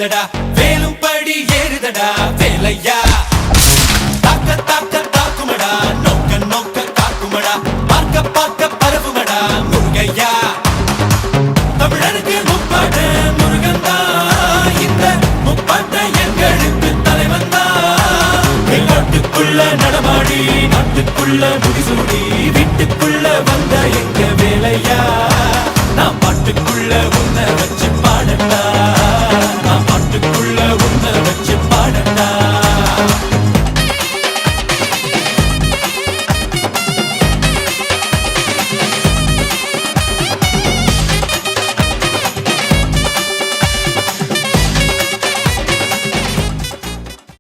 ஏறுதடா வேலும் படி ஏறுதடா வேலையா தாக்க தாக்க தாக்குமடா நோக்க நோக்க காக்குமடா பார்க்க பார்க்க பரவுமடா முருகையா தமிழனுக்கு முப்பாட்ட முருகன் தான் இந்த முப்பாட்ட எங்களுக்கு தலைவன் தான் நாட்டுக்குள்ள நடமாடி நாட்டுக்குள்ள